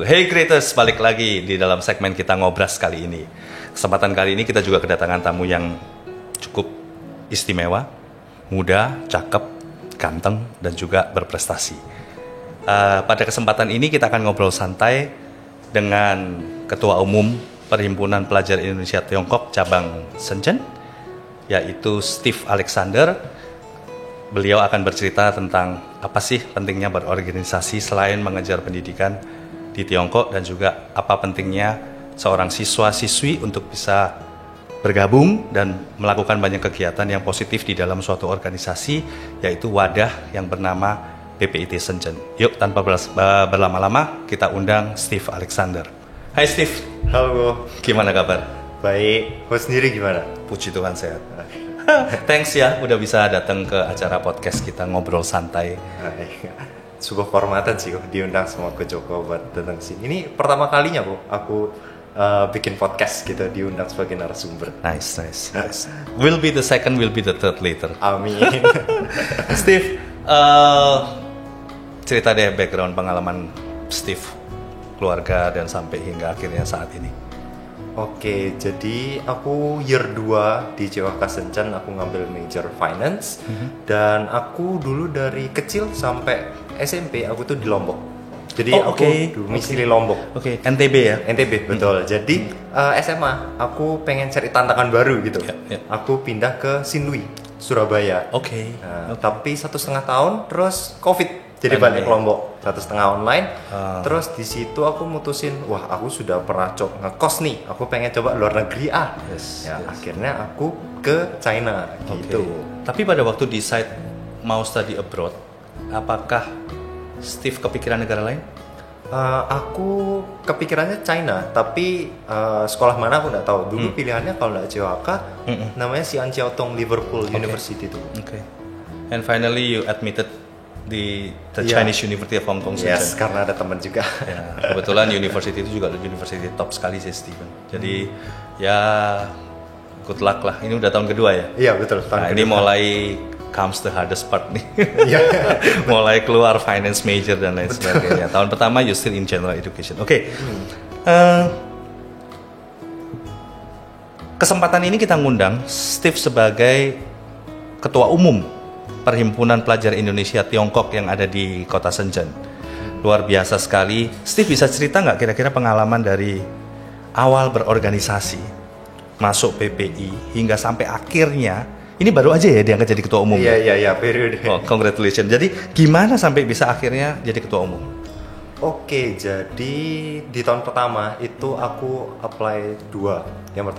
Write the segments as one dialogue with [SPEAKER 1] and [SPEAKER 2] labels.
[SPEAKER 1] Hey Creators, balik lagi di dalam segmen kita ngobras kali ini. Kesempatan kali ini kita juga kedatangan tamu yang cukup istimewa, muda, cakep, ganteng, dan juga berprestasi. Pada kesempatan ini kita akan ngobrol santai dengan Ketua Umum Perhimpunan Pelajar Indonesia Tiongkok Cabang Shenzhen, yaitu Steve Alexander. Beliau akan bercerita tentang apa sih pentingnya berorganisasi selain mengejar pendidikan di Tiongkok, dan juga apa pentingnya seorang siswa-siswi untuk bisa bergabung dan melakukan banyak kegiatan yang positif di dalam suatu organisasi, yaitu wadah yang bernama PPIT Shenzhen. Yuk, tanpa berlama-lama kita undang Steve Alexander. Hai Steve.
[SPEAKER 2] Halo.
[SPEAKER 1] Gimana kabar?
[SPEAKER 2] Baik. Kau sendiri gimana?
[SPEAKER 1] Puji Tuhan sehat. Thanks ya udah bisa datang ke acara podcast kita ngobrol santai.
[SPEAKER 2] Sebuah kehormatan sih diundang sama Ko Joko buat datang sini. Ini pertama kalinya aku bikin podcast gitu, diundang sebagai narasumber.
[SPEAKER 1] Nice. Will be the second, will be the third later.
[SPEAKER 2] Amin.
[SPEAKER 1] Steve, cerita deh background pengalaman Steve, keluarga, dan sampai hingga akhirnya saat ini.
[SPEAKER 2] Oke, jadi aku year 2 di JWK Shenzhen, aku ngambil major finance. Dan aku dulu dari kecil sampai SMP aku tuh di Lombok. Jadi aku domisili Lombok.
[SPEAKER 1] Oke, NTB ya?
[SPEAKER 2] NTB, betul. Jadi SMA aku pengen cari tantangan baru gitu. Aku pindah ke Sinlui, Surabaya. Tapi 1,5 tahun terus COVID. Jadi balik Lombok 1,5 online. Terus di situ aku mutusin, wah aku sudah pernah ngekos nih, aku pengen coba luar negeri akhirnya aku ke China gitu.
[SPEAKER 1] Tapi pada waktu decide mau study abroad, apakah Steve kepikiran negara lain?
[SPEAKER 2] Aku kepikirannya China, tapi sekolah mana aku nggak tahu. Dulu pilihannya kalau nggak JWK, namanya Xi'an-Chiao-Tong Liverpool University itu.
[SPEAKER 1] And finally you admitted di The Chinese University of Hong Kong Shenzhen.
[SPEAKER 2] Yes, karena ada teman juga.
[SPEAKER 1] Ya, kebetulan university itu juga university top sekali sih Steven. Jadi ya good luck lah. Ini udah tahun kedua ya?
[SPEAKER 2] Iya betul.
[SPEAKER 1] Ini mulai comes the hardest part nih. Mulai keluar finance major dan lain sebagainya. Tahun pertama you still in general education. Kesempatan ini kita ngundang Steve sebagai Ketua Umum Perhimpunan Pelajar Indonesia Tiongkok yang ada di kota Shenzhen. Luar biasa sekali. Steve bisa cerita nggak kira-kira pengalaman dari awal berorganisasi, masuk PPI, hingga sampai akhirnya, ini baru aja ya diangkat jadi ketua umum?
[SPEAKER 2] Iya, periode.
[SPEAKER 1] Oh, congratulations. Jadi gimana sampai bisa akhirnya jadi ketua umum?
[SPEAKER 2] Oke, jadi di tahun pertama itu aku apply 2. Yang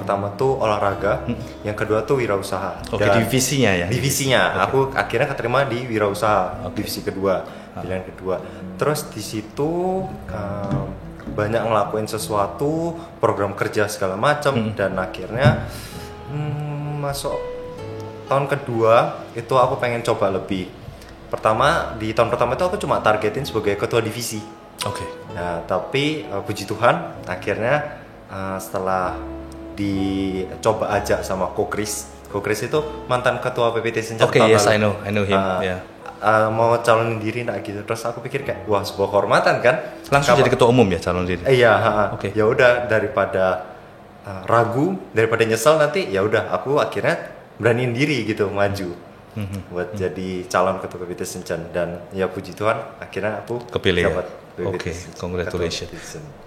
[SPEAKER 2] pertama tuh olahraga, yang kedua tuh wirausaha.
[SPEAKER 1] Divisinya ya?
[SPEAKER 2] Divisinya. Aku akhirnya keterima di wirausaha, divisi kedua, pilihan kedua. Terus di situ banyak ngelakuin sesuatu, program kerja segala macam, dan akhirnya masuk tahun kedua itu aku pengen coba lebih. Di tahun pertama itu aku cuma targetin sebagai ketua divisi. Nah, tapi puji Tuhan akhirnya setelah dicoba ajak sama Ko Chris itu mantan ketua PPT Shenzhen.
[SPEAKER 1] Yes, I know him.
[SPEAKER 2] Mau calonin diri gitu. Terus aku pikir kayak wah, sebuah kehormatan kan.
[SPEAKER 1] Langsung jadi ketua umum ya, calon diri.
[SPEAKER 2] Ya udah, daripada ragu, daripada nyesel nanti, ya udah aku akhirnya beraniin diri gitu maju. Buat jadi calon ketua PPT Shenzhen, dan ya puji Tuhan akhirnya aku
[SPEAKER 1] kepilih
[SPEAKER 2] dapat
[SPEAKER 1] PPT. Congratulations.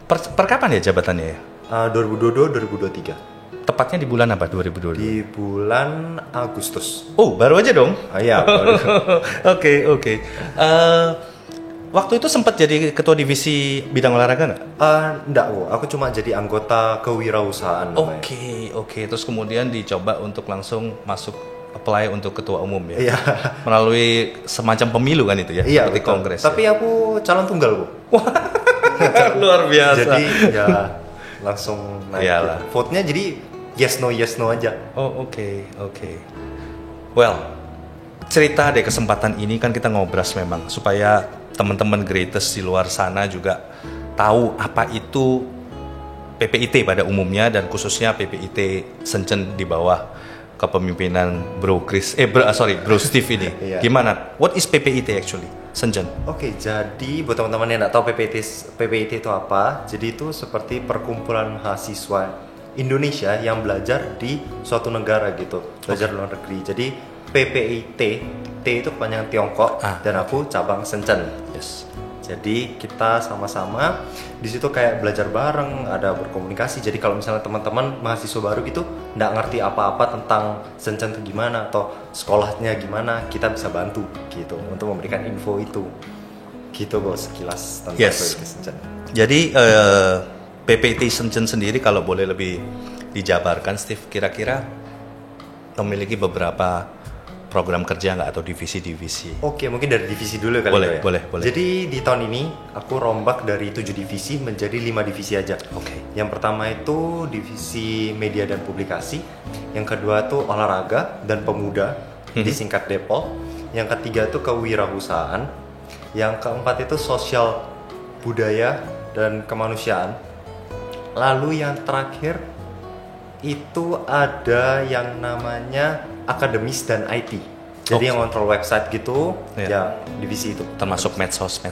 [SPEAKER 1] Per kapan ya jabatannya ya?
[SPEAKER 2] 2022-2023.
[SPEAKER 1] Tepatnya di bulan apa 2022?
[SPEAKER 2] Di bulan Agustus.
[SPEAKER 1] Oh, baru aja dong?
[SPEAKER 2] Iya, baru.
[SPEAKER 1] Oke. Waktu itu sempat jadi ketua divisi bidang olahraga nggak?
[SPEAKER 2] Enggak, aku cuma jadi anggota kewirausahaan namanya.
[SPEAKER 1] Oke. Terus kemudian dicoba untuk langsung masuk apply untuk ketua umum ya?
[SPEAKER 2] Iya.
[SPEAKER 1] Melalui semacam pemilu kan itu ya?
[SPEAKER 2] Iya,
[SPEAKER 1] seperti kongres.
[SPEAKER 2] Tapi
[SPEAKER 1] ya?
[SPEAKER 2] Aku calon tunggal, Bu.
[SPEAKER 1] Luar biasa.
[SPEAKER 2] Jadi ya langsung naik. Vote-nya jadi yes no aja.
[SPEAKER 1] Oke. Well, cerita deh kesempatan ini kan kita ngobras memang supaya teman-teman greatest di luar sana juga tahu apa itu PPIT pada umumnya, dan khususnya PPIT Shenzhen di bawah kepemimpinan Bro Steve ini.
[SPEAKER 2] Iya.
[SPEAKER 1] Gimana? What is PPIT actually? Senchen.
[SPEAKER 2] Oke, jadi buat teman-teman yang nggak tahu PPIT itu apa, jadi itu seperti perkumpulan mahasiswa Indonesia yang belajar di suatu negara gitu, belajar luar negeri. Jadi PPIT, T itu kepanjangan Tiongkok, dan aku cabang Senchen.
[SPEAKER 1] Yes.
[SPEAKER 2] Jadi kita sama-sama di situ kayak belajar bareng, ada berkomunikasi. Jadi kalau misalnya teman-teman mahasiswa baru gitu nggak ngerti apa-apa tentang Senchen itu gimana atau sekolahnya gimana, kita bisa bantu gitu untuk memberikan info itu. Gitu bos, sekilas tentang PPIT Senchen.
[SPEAKER 1] Jadi PPIT Senchen sendiri kalau boleh lebih dijabarkan, Steve, kira-kira memiliki beberapa program kerja nggak atau divisi-divisi?
[SPEAKER 2] Oke, mungkin dari divisi dulu kali
[SPEAKER 1] boleh,
[SPEAKER 2] ya.
[SPEAKER 1] Boleh.
[SPEAKER 2] Jadi di tahun ini aku rombak dari 7 divisi menjadi 5 divisi aja.
[SPEAKER 1] Oke.
[SPEAKER 2] Yang pertama itu divisi media dan publikasi. Yang kedua tuh olahraga dan pemuda, disingkat Depol. Yang ketiga itu kewirausahaan. Yang keempat itu sosial budaya dan kemanusiaan. Lalu yang terakhir itu ada yang namanya akademis dan IT. Jadi yang kontrol website gitu, ya divisi itu.
[SPEAKER 1] Termasuk medsos ya.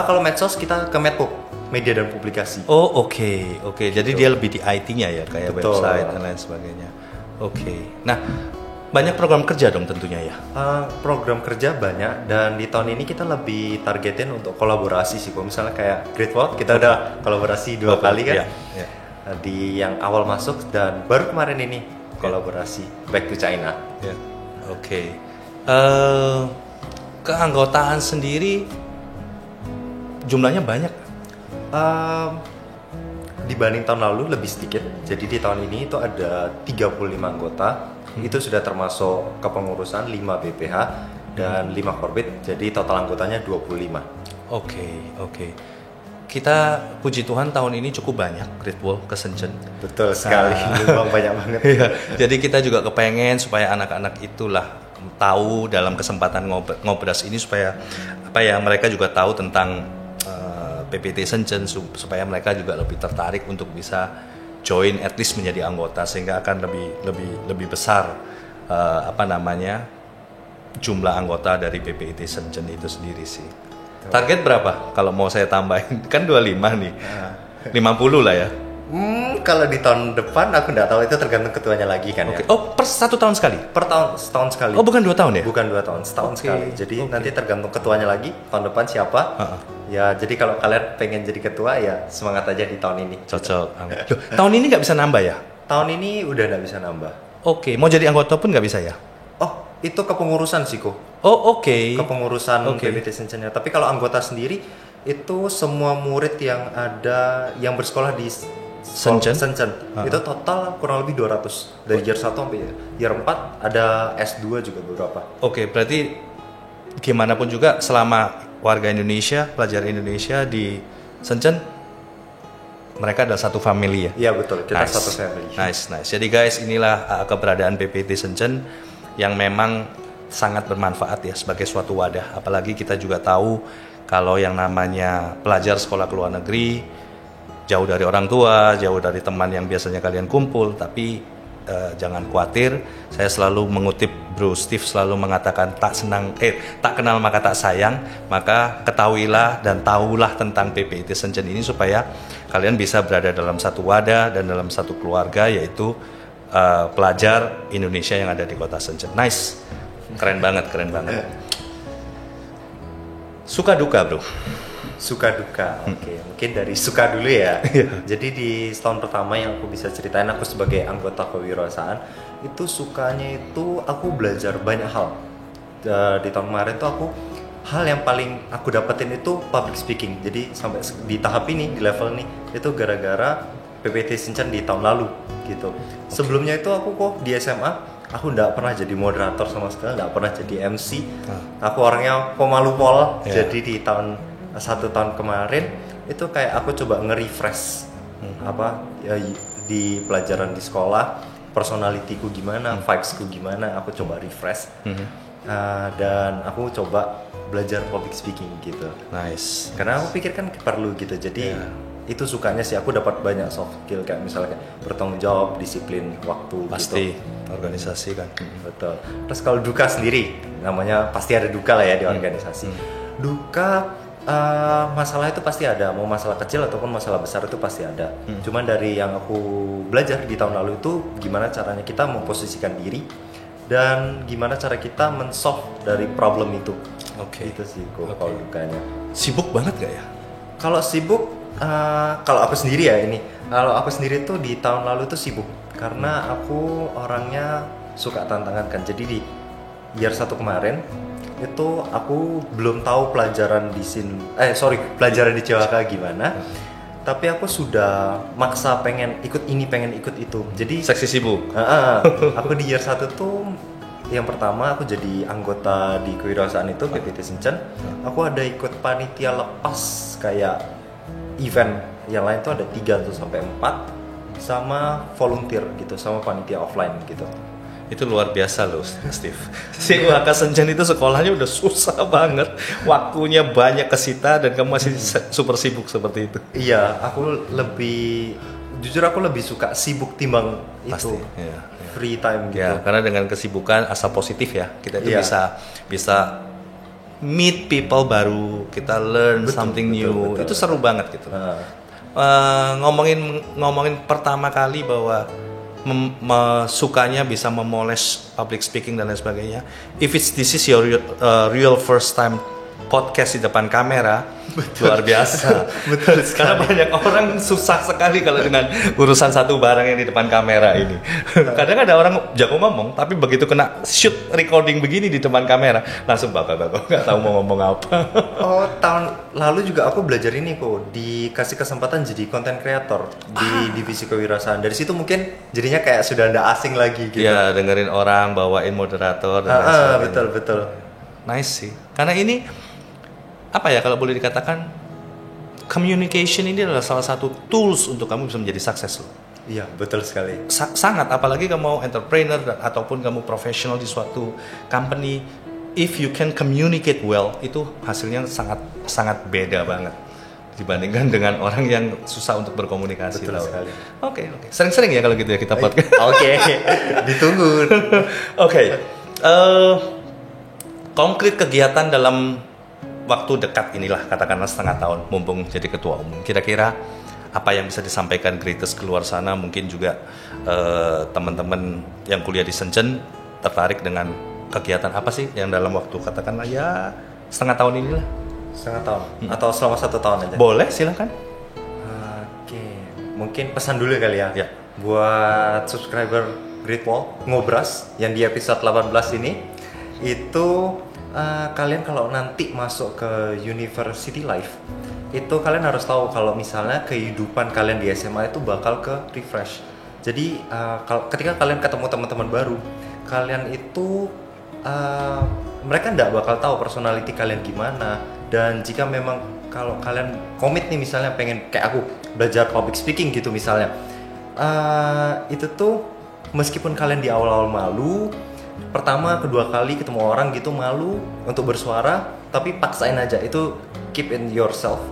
[SPEAKER 2] Kalau medsos kita ke Medpub, media dan publikasi.
[SPEAKER 1] Oh oke. Jadi
[SPEAKER 2] Gitu.
[SPEAKER 1] dia lebih di IT-nya ya, kayak
[SPEAKER 2] Betul.
[SPEAKER 1] website dan lain sebagainya. Oke. Nah, banyak program kerja dong tentunya ya.
[SPEAKER 2] Program kerja banyak, dan di tahun ini kita lebih targetin untuk kolaborasi sih. Kalau misalnya kayak Great Wall, kita udah kolaborasi 2 kali kan.
[SPEAKER 1] Iya.
[SPEAKER 2] Di yang awal masuk dan baru kemarin ini kolaborasi Back to China.
[SPEAKER 1] Ya. Oke. Keanggotaan sendiri jumlahnya banyak.
[SPEAKER 2] Dibanding tahun lalu lebih sedikit. Jadi di tahun ini itu ada 35 anggota. Itu sudah termasuk kepengurusan 5 BPH dan 5 Korbit. Jadi total anggotanya 25.
[SPEAKER 1] Oke. Kita puji Tuhan tahun ini cukup banyak Great Wall ke Senchen.
[SPEAKER 2] Betul sekali, Bang, banyak banget.
[SPEAKER 1] Iya. Jadi kita juga kepengen supaya anak-anak itulah tahu dalam kesempatan ngobras ini supaya mereka juga tahu tentang PPIT Senchen, supaya mereka juga lebih tertarik untuk bisa join, at least menjadi anggota, sehingga akan lebih besar jumlah anggota dari PPIT Senchen itu sendiri sih. Target berapa kalau mau saya tambahin? Kan 25 nih. 50 lah ya.
[SPEAKER 2] Kalau di tahun depan aku nggak tahu, itu tergantung ketuanya lagi kan ya.
[SPEAKER 1] Oh, per 1 tahun sekali?
[SPEAKER 2] Per tahun, setahun sekali.
[SPEAKER 1] Oh, bukan 2 tahun ya?
[SPEAKER 2] Bukan 2 tahun, setahun sekali. Jadi nanti tergantung ketuanya lagi, tahun depan siapa. Ya, jadi kalau kalian pengen jadi ketua ya semangat aja di tahun ini.
[SPEAKER 1] Cocok. Loh, tahun ini nggak bisa nambah ya?
[SPEAKER 2] Tahun ini udah nggak bisa nambah.
[SPEAKER 1] Oke, mau jadi anggota pun nggak bisa ya?
[SPEAKER 2] Oh, itu kepengurusan sih kok.
[SPEAKER 1] Oh, oke.
[SPEAKER 2] Kepengurusan PPIT Senchen-nya. Tapi kalau anggota sendiri itu semua murid yang ada yang bersekolah di Senchen itu total kurang lebih 200 dari year 1 sampai year 4, ada S2 juga beberapa.
[SPEAKER 1] Oke, berarti gimana pun juga selama warga Indonesia, pelajar Indonesia di Senchen, mereka adalah satu family ya?
[SPEAKER 2] Iya betul, kita satu family.
[SPEAKER 1] Nice. Jadi guys, inilah keberadaan PPIT Senchen yang memang sangat bermanfaat ya sebagai suatu wadah. Apalagi kita juga tahu kalau yang namanya pelajar sekolah ke luar negeri, jauh dari orang tua, jauh dari teman yang biasanya kalian kumpul, tapi jangan khawatir. Saya selalu mengutip Bro Steve selalu mengatakan tak kenal maka tak sayang. Maka ketahuilah dan tahulah tentang PPIT Senchen ini supaya kalian bisa berada dalam satu wadah dan dalam satu keluarga, yaitu pelajar Indonesia yang ada di kota Senchen. Nice, keren banget. Suka duka bro?
[SPEAKER 2] Suka duka, oke. Mungkin dari suka dulu ya. Jadi di setahun pertama yang aku bisa ceritain, aku sebagai anggota kewirausahaan, itu sukanya itu aku belajar banyak hal. Di tahun kemarin tuh hal yang paling aku dapetin itu public speaking. Jadi sampai di tahap ini, di level ini, itu gara-gara PPIT Senchen di tahun lalu gitu. Sebelumnya itu aku kok di SMA, aku nggak pernah jadi moderator sama sekali, nggak pernah jadi MC. Aku orangnya pemalu pol. Jadi di satu tahun kemarin itu kayak aku coba nge-refresh di pelajaran di sekolah, personalitiku gimana, vibesku gimana, aku coba refresh. Dan aku coba belajar public speaking gitu.
[SPEAKER 1] Nice.
[SPEAKER 2] Karena aku pikir kan perlu gitu. Jadi itu sukanya sih, aku dapat banyak soft skill kayak misalnya kayak bertanggung jawab, disiplin waktu.
[SPEAKER 1] Pasti
[SPEAKER 2] gitu.
[SPEAKER 1] organisasi kan.
[SPEAKER 2] Betul. Terus kalau duka sendiri, namanya pasti ada duka lah ya di organisasi. Duka, masalah itu pasti ada, mau masalah kecil ataupun masalah besar itu pasti ada. Cuman dari yang aku belajar di tahun lalu itu gimana caranya kita memposisikan diri dan gimana cara kita men-solve dari problem itu.
[SPEAKER 1] Oke.
[SPEAKER 2] Itu sih kalau dukanya.
[SPEAKER 1] Sibuk banget gak ya?
[SPEAKER 2] Kalau sibuk, kalau aku sendiri ya ini, kalau aku sendiri tuh di tahun lalu tuh sibuk karena aku orangnya suka tantangan kan. Jadi di year 1 kemarin itu aku belum tahu pelajaran pelajaran di CWK gimana. Tapi aku sudah maksa pengen ikut ini, pengen ikut itu. Jadi
[SPEAKER 1] Seksi sibuk.
[SPEAKER 2] aku di year 1 tuh yang pertama aku jadi anggota di kewirausahaan itu PPT Sincen. Aku ada ikut panitia lepas kayak event yang lain tuh ada 3 sampai 4 sama volunteer gitu, sama panitia offline gitu.
[SPEAKER 1] Itu luar biasa loh, Steve. CWK Senjen itu sekolahnya udah susah banget, waktunya banyak kesita dan kamu masih super sibuk seperti itu.
[SPEAKER 2] Iya, jujur aku lebih suka sibuk timbang
[SPEAKER 1] Pasti,
[SPEAKER 2] itu.
[SPEAKER 1] iya.
[SPEAKER 2] Free time gitu.
[SPEAKER 1] Ya, karena dengan kesibukan asal positif ya, kita itu
[SPEAKER 2] Iya.
[SPEAKER 1] bisa meet people baru, kita learn something new.
[SPEAKER 2] betul.
[SPEAKER 1] Itu seru banget gitu.
[SPEAKER 2] Nah,
[SPEAKER 1] Ngomongin pertama kali bahwa sukanya bisa memoles public speaking dan lain sebagainya. If this is your real first time podcast di depan kamera, luar biasa.
[SPEAKER 2] Betul sekali.
[SPEAKER 1] Karena banyak orang susah sekali kalau dengan urusan satu barang yang di depan kamera ini. Kadang ada orang jago ngomong, tapi begitu kena shoot recording begini di depan kamera, langsung bapak-bapak nggak tahu mau ngomong apa.
[SPEAKER 2] Oh, tahun lalu juga aku belajar ini kok, dikasih kesempatan jadi content creator di divisi kewirausahaan. Dari situ mungkin jadinya kayak sudah nggak asing lagi gitu.
[SPEAKER 1] Ya, dengerin orang, bawain moderator dan lain sebagainya.
[SPEAKER 2] Betul.
[SPEAKER 1] Nice sih. Karena ini apa ya, kalau boleh dikatakan communication ini adalah salah satu tools untuk kamu bisa menjadi sukses loh.
[SPEAKER 2] Iya, betul sekali.
[SPEAKER 1] Sangat, apalagi kamu mau entrepreneur ataupun kamu profesional di suatu company, if you can communicate well, itu hasilnya sangat beda banget dibandingkan dengan orang yang susah untuk berkomunikasi.
[SPEAKER 2] Betul sekali.
[SPEAKER 1] Oke. Sering-sering ya kalau gitu ya kita podcast.
[SPEAKER 2] Oke, ditunggu.
[SPEAKER 1] Oke. Konkret kegiatan dalam waktu dekat inilah, katakanlah setengah tahun, mumpung jadi ketua umum. Kira-kira apa yang bisa disampaikan Greatest keluar sana? Mungkin juga teman-teman yang kuliah di Senjen tertarik dengan kegiatan apa sih yang dalam waktu katakanlah ya setengah tahun inilah.
[SPEAKER 2] Setengah tahun atau selama 1 tahun aja?
[SPEAKER 1] Boleh, silakan.
[SPEAKER 2] Oke, mungkin pesan dulu kali ya.
[SPEAKER 1] Ya.
[SPEAKER 2] Buat subscriber Great Wall Ngobras yang di episode 18 ini, itu kalian kalau nanti masuk ke university life, itu kalian harus tahu kalau misalnya kehidupan kalian di SMA itu bakal ke refresh. Jadi ketika kalian ketemu teman-teman baru, kalian itu mereka nggak bakal tahu personality kalian gimana. Dan jika memang kalau kalian komit nih, misalnya pengen kayak aku belajar public speaking gitu misalnya, itu tuh meskipun kalian di awal-awal malu, pertama kedua kali ketemu orang gitu malu untuk bersuara, tapi paksain aja, itu keep in yourself.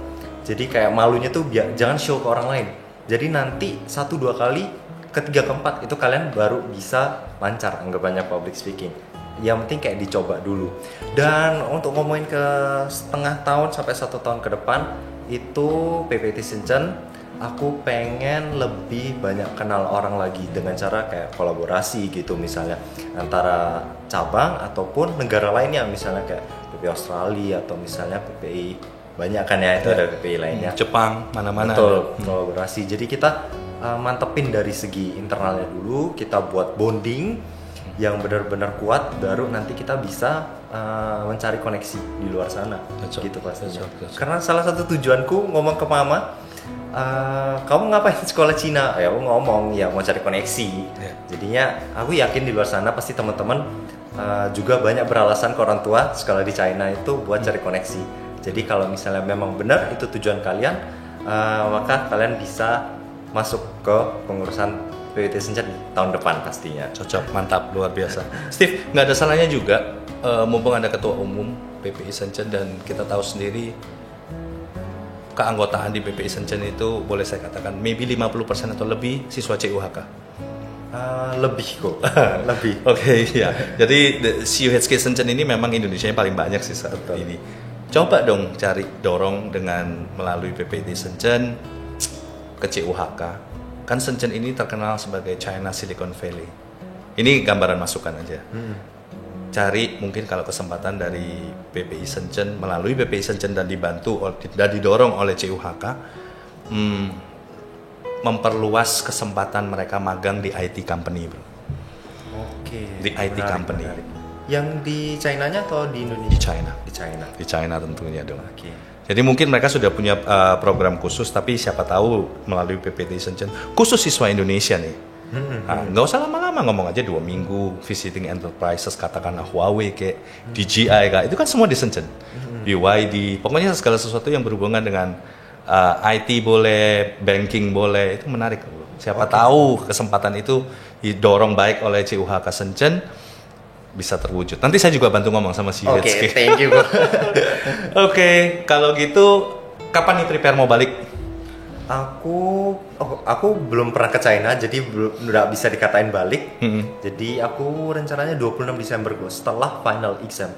[SPEAKER 2] Jadi kayak malunya tuh jangan show ke orang lain. Jadi nanti 1-2 kali, ketiga keempat itu kalian baru bisa lancar anggapannya public speaking. Yang penting kayak dicoba dulu. Dan untuk ngomongin ke setengah tahun sampai 1 tahun ke depan, itu PPT Sincen, aku pengen lebih banyak kenal orang lagi dengan cara kayak kolaborasi gitu, misalnya antara cabang ataupun negara lainnya, misalnya kayak PPI Australia atau misalnya PPI, banyak kan ya, itu ada PPI lainnya,
[SPEAKER 1] Jepang, mana-mana.
[SPEAKER 2] betul, kolaborasi. Jadi kita mantepin dari segi internalnya dulu, kita buat bonding yang benar-benar kuat, baru nanti kita bisa mencari koneksi di luar sana. Gitu pastinya. Karena salah satu tujuanku ngomong ke mama, kamu ngapain sekolah Cina? Ya aku ngomong ya mau cari koneksi. Jadinya aku yakin di luar sana pasti teman-teman juga banyak beralasan ke orang tua sekolah di China itu buat cari koneksi. Jadi kalau misalnya memang benar itu tujuan kalian, maka kalian bisa masuk ke pengurusan PPT Sincen tahun depan pastinya.
[SPEAKER 1] Cocok, mantap, luar biasa. Steve, nggak ada salahnya juga, mumpung ada ketua umum PPI Sincen dan kita tahu sendiri keanggotaan di PPI Shenzhen itu boleh saya katakan maybe 50% atau lebih siswa CUHK.
[SPEAKER 2] Lebih kok, lebih.
[SPEAKER 1] Oke, ya. Jadi CUHK Shenzhen ini memang Indonesia yang paling banyak sih saat ini. Coba dong cari dorong dengan melalui PPI Shenzhen ke CUHK. Kan Shenzhen ini terkenal sebagai China Silicon Valley. Ini gambaran masukan aja. Cari mungkin kalau kesempatan dari PPI Shenzhen, melalui PPI Shenzhen dan dibantu dan didorong oleh CUHK, memperluas kesempatan mereka magang di IT company, bro.
[SPEAKER 2] Oke.
[SPEAKER 1] Di IT company.
[SPEAKER 2] Menarik. Yang di China-nya atau di Indonesia?
[SPEAKER 1] Di China.
[SPEAKER 2] Di China.
[SPEAKER 1] Di China tentunya dong.
[SPEAKER 2] Oke.
[SPEAKER 1] Jadi mungkin mereka sudah punya program khusus, tapi siapa tahu melalui PPI Shenzhen khusus siswa Indonesia nih. Nah, nggak usah lama-lama, ngomong aja 2 minggu visiting enterprises, katakanlah Huawei kayak DJI kayak itu kan semua di Shenzhen, BYD, pokoknya segala sesuatu yang berhubungan dengan IT boleh, banking boleh, itu menarik. Siapa tahu kesempatan itu didorong baik oleh CUHK Shenzhen bisa terwujud. Nanti saya juga bantu ngomong sama si
[SPEAKER 2] Oke, thank you, bro.
[SPEAKER 1] Oke, kalau gitu kapan nih prepare mau balik?
[SPEAKER 2] Aku belum pernah ke China, jadi belum nggak bisa dikatain balik. Jadi aku rencananya 26 Desember gue setelah final exam.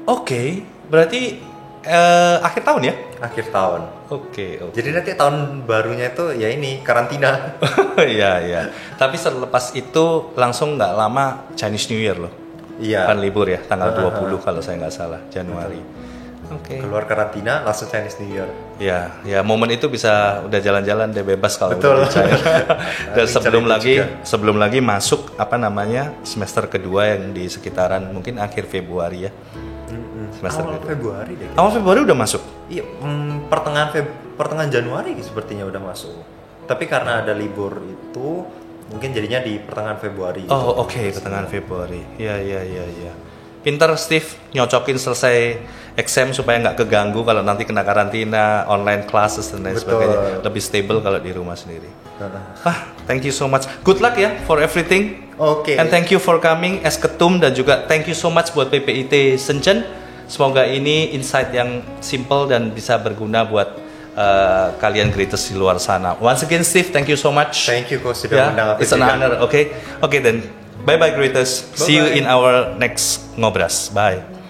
[SPEAKER 1] Oke, berarti akhir tahun ya?
[SPEAKER 2] Akhir tahun.
[SPEAKER 1] Oke.
[SPEAKER 2] Jadi nanti tahun barunya itu ya ini karantina.
[SPEAKER 1] Iya. Tapi selepas itu langsung nggak lama Chinese New Year loh.
[SPEAKER 2] Iya.
[SPEAKER 1] Kan libur ya, tanggal 20 kalau saya nggak salah, Januari. Oke.
[SPEAKER 2] Keluar karantina langsung Chinese New Year.
[SPEAKER 1] Ya momen itu bisa udah jalan-jalan deh bebas kalau
[SPEAKER 2] Betul.
[SPEAKER 1] udah di China. Dan
[SPEAKER 2] Juga.
[SPEAKER 1] sebelum lagi masuk semester kedua yang di sekitaran mungkin akhir Februari ya. Semester
[SPEAKER 2] Awal
[SPEAKER 1] kedua.
[SPEAKER 2] Februari deh.
[SPEAKER 1] Awal Februari udah masuk.
[SPEAKER 2] Iya, pertengahan Januari sepertinya udah masuk. Tapi karena ada libur itu mungkin jadinya di pertengahan Februari.
[SPEAKER 1] Oh oke, pertengahan Februari. Iya. Pinter Steve, nyocokin selesai exam supaya nggak keganggu kalau nanti kena karantina, online classes dan lain
[SPEAKER 2] Betul.
[SPEAKER 1] sebagainya. Lebih stable kalau di rumah sendiri. Thank you so much. Good luck ya for everything.
[SPEAKER 2] Oke.
[SPEAKER 1] And thank you for coming as ketum dan juga thank you so much buat PPIT Shenzhen. Semoga ini insight yang simple dan bisa berguna buat kalian greatest di luar sana. Once again Steve, thank you so much.
[SPEAKER 2] Thank you kok sudah undang aku.
[SPEAKER 1] It's an honor. Okay, then. Bye bye greatest. See you in our next ngobras. Bye.